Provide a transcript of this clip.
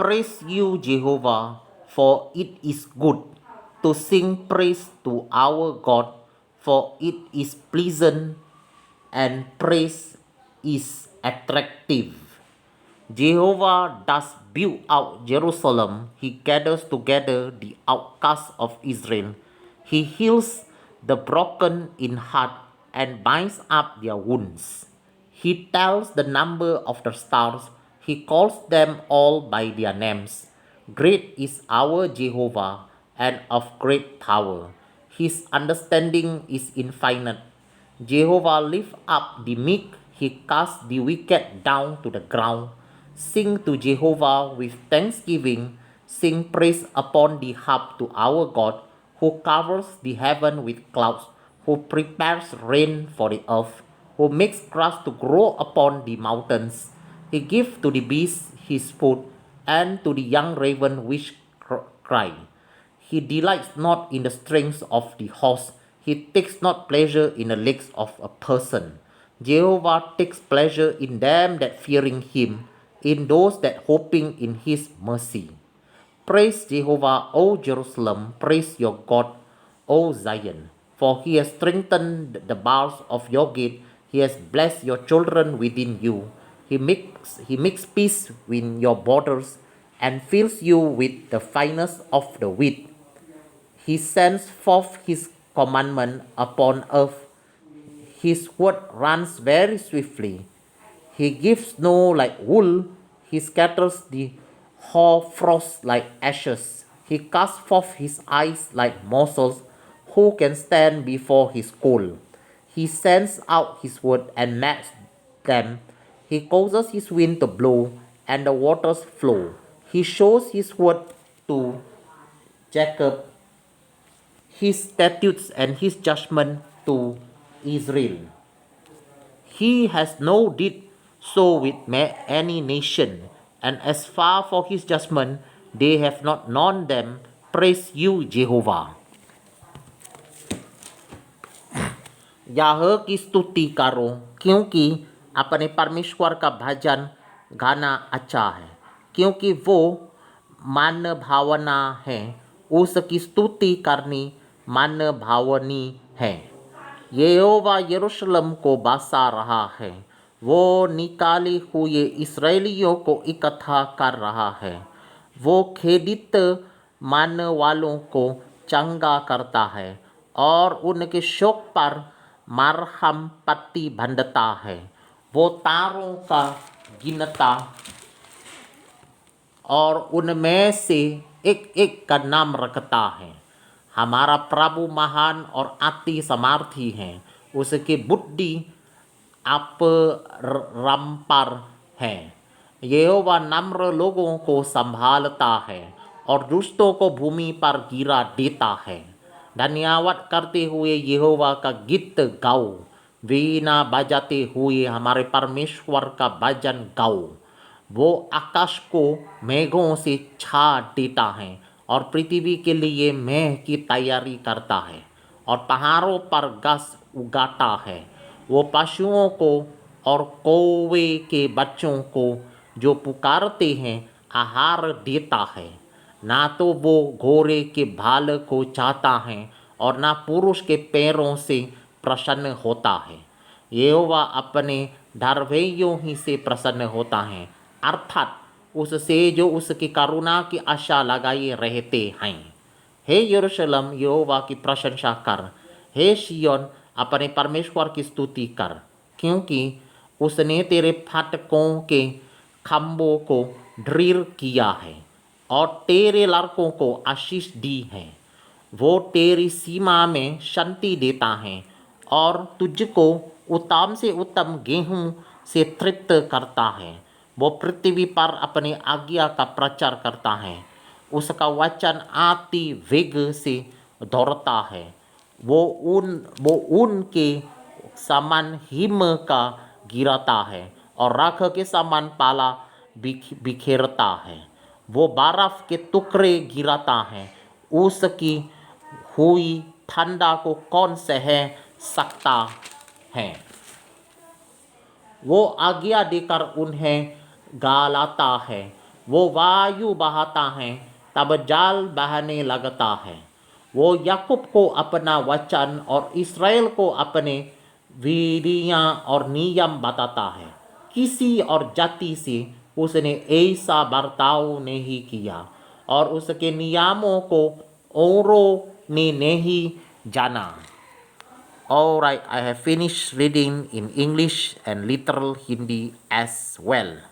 Praise you, Jehovah, for it is good to sing praise to our God, for it is pleasant and praise is attractive. Jehovah does build out Jerusalem. He gathers together the outcasts of Israel. He heals the broken in heart and binds up their wounds. He tells the number of the stars. He calls them all by their names. Great is our Jehovah and of great power. His understanding is infinite. Jehovah lift up the meek, he casts the wicked down to the ground. Sing to Jehovah with thanksgiving, sing praise upon the harp to our God, who covers the heaven with clouds, who prepares rain for the earth, who makes grass to grow upon the mountains. He gives to the beasts his food, and to the young raven which cry. He delights not in the strength of the horse. He takes not pleasure in the legs of a person. Jehovah takes pleasure in them that fearing him, in those that hoping in his mercy. Praise Jehovah, O Jerusalem. Praise your God, O Zion. For he has strengthened the bars of your gate. He has blessed your children within you. He makes peace within your borders and fills you with the finest of the wheat. He sends forth his commandment upon earth. His word runs very swiftly. He gives snow like wool. He scatters the hoar frost like ashes. He casts forth his eyes like morsels. Who can stand before his cold? He sends out his word and melts them. He causes his wind to blow and the waters flow. He shows his word to Jacob, his statutes and his judgment to Israel. He has no did so with any nation, and as far for his judgment, they have not known them. Praise you, Jehovah. याह की स्तुति करो, क्योंकि अपने परमेश्वर का भजन गाना अच्छा है, क्योंकि वो मान भावना है, उसकी स्तुति करनी मान भावनी है। यहोवा यरूशलेम को बसा रहा है, वो निकाले हुए इस्राएलियों को इकट्ठा कर रहा है। वो खेदित मान वालों को चंगा करता है और उनके शोक पर मरहम पट्टी बांधता है। वो तारों का गिनता और उनमें से एक एक का नाम रखता है। हमारा प्रभु महान और अति सामर्थी है, उसकी बुद्धि अपरंपार है। यहोवा नम्र लोगों को संभालता है और दुष्टों को भूमि पर गिरा देता है। धन्यवाद करते हुए यहोवा का गीत गाओ, वीणा बजाते हुए हमारे परमेश्वर का भजन गाओ। वो आकाश को मेघों से छा देता है और पृथ्वी के लिए मेघ की तैयारी करता है और पहाड़ों पर घास उगाता है। वो पशुओं को और कौवे के बच्चों को जो पुकारते हैं आहार देता है। ना तो वो घोड़े के भाल को चाहता है और ना पुरुष के पैरों से प्रसन्न होता है। यहोवा अपने धर्मयों ही से प्रसन्न होता है, अर्थात उससे जो उसकी करुणा की आशा लगाए रहते हैं। हे यरूशलेम, यहोवा की प्रशंसा कर। हे सिय्योन, अपने परमेश्वर की स्तुति कर, क्योंकि उसने तेरे फाटकों के खम्भों को दृढ़ किया है और तेरे लड़कों को आशीष दी है। वो तेरी सीमा में शांति देता है और तुझको उत्तम से उत्तम गेहूं से तृप्त करता है। वो पृथ्वी पर अपनी आज्ञा का प्रचार करता है, उसका वचन अति वेग से दौड़ता है। वो उनके समान हिम का गिराता है और राख के समान पाला बिखेरता है। वो बर्फ के टुकड़े गिराता है, उसकी हुई ठंडा को कौन सह सकता है। वो आज्ञा देकर उन्हें गालाता है, वो वायु बहाता है तब जाल बहने लगता है। वो याकूब को अपना वचन और इस्राएल को अपने विधियाँ और नियम बताता है। किसी और जाति से उसने ऐसा बर्ताव नहीं किया और उसके नियमों को औरों ने नहीं जाना। Alright, I have finished reading in English and literal Hindi as well.